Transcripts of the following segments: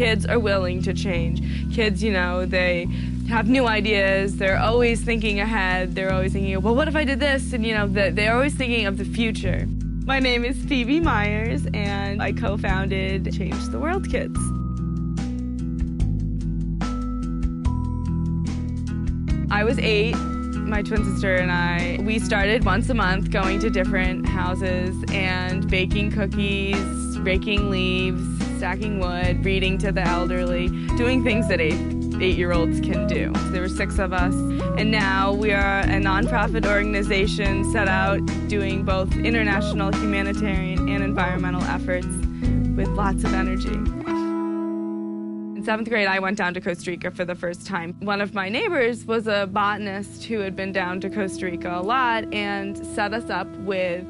Kids are willing to change. Kids, you know, they have new ideas. They're always thinking ahead. They're always thinking, well, what if I did this? And, you know, they're always thinking of the future. My name is Phebe Meyers, and I co-founded Change the World Kids. I was 8. My twin sister and we started once a month going to different houses and baking cookies, raking leaves, stacking wood, reading to the elderly, doing things that eight-year-olds can do. There were 6 of us, and now we are a nonprofit organization set out doing both international humanitarian and environmental efforts with lots of energy. In 7th grade, I went down to Costa Rica for the first time. One of my neighbors was a botanist who had been down to Costa Rica a lot and set us up with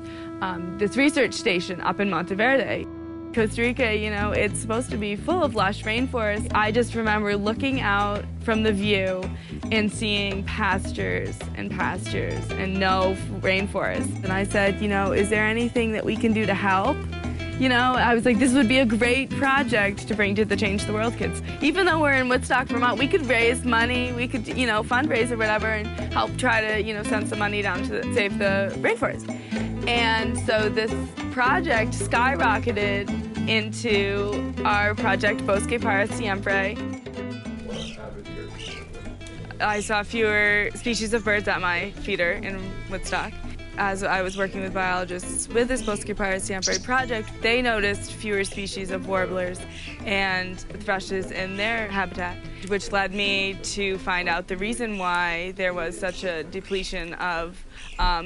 this research station up in Monteverde. Costa Rica, you know, it's supposed to be full of lush rainforests. I just remember looking out from the view and seeing pastures and pastures and no rainforest. And I said, you know, is there anything that we can do to help? You know, I was like, this would be a great project to bring to the Change the World Kids. Even though we're in Woodstock, Vermont, we could raise money, we could, you know, fundraise or whatever and help try to, you know, send some money down to save the rainforest. And so this project skyrocketed into our project Bosque para Siempre. I saw fewer species of birds at my feeder in Woodstock. As I was working with biologists with this Bosque para Siempre project, they noticed fewer species of warblers and thrushes in their habitat, which led me to find out the reason why there was such a depletion of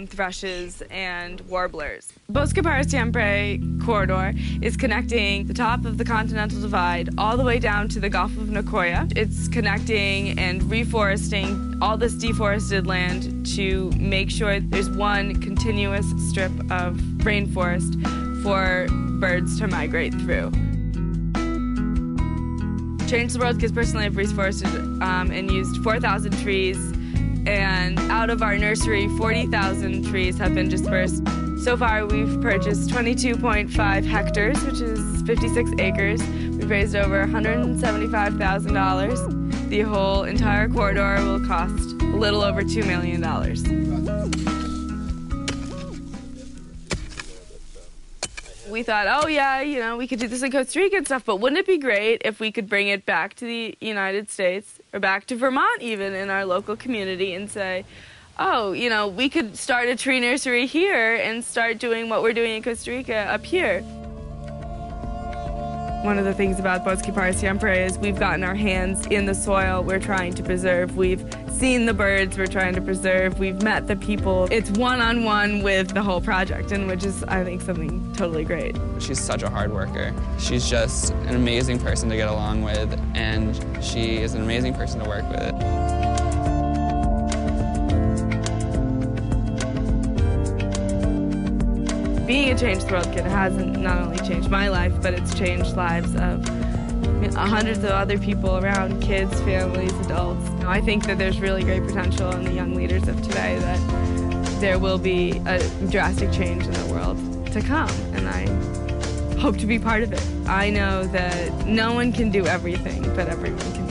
thrushes and warblers. Bosque para Siempre corridor is connecting the top of the Continental Divide all the way down to the Gulf of Nicoya. It's connecting and reforesting all this deforested land to make sure there's one continuous strip of rainforest for birds to migrate through. Change the World Kids personally have reforested and used 4,000 trees, and out of our nursery, 40,000 trees have been dispersed. So far, we've purchased 22.5 hectares, which is 56 acres. We've raised over $175,000. The whole entire corridor will cost a little over $2 million. We thought, oh yeah, you know, we could do this in Costa Rica and stuff, but wouldn't it be great if we could bring it back to the United States, or back to Vermont even, in our local community, and say, oh, you know, we could start a tree nursery here and start doing what we're doing in Costa Rica up here. One of the things about Bosque para Siempre is we've gotten our hands in the soil we're trying to preserve. We've seen the birds we're trying to preserve. We've met the people. It's one-on-one with the whole project, and which is, I think, something totally great. She's such a hard worker. She's just an amazing person to get along with, and she is an amazing person to work with. Being a Change the World Kid hasn't not only changed my life, but it's changed lives of hundreds of other people around, kids, families, adults. I think that there's really great potential in the young leaders of today, that there will be a drastic change in the world to come, and I hope to be part of it. I know that no one can do everything, but everyone can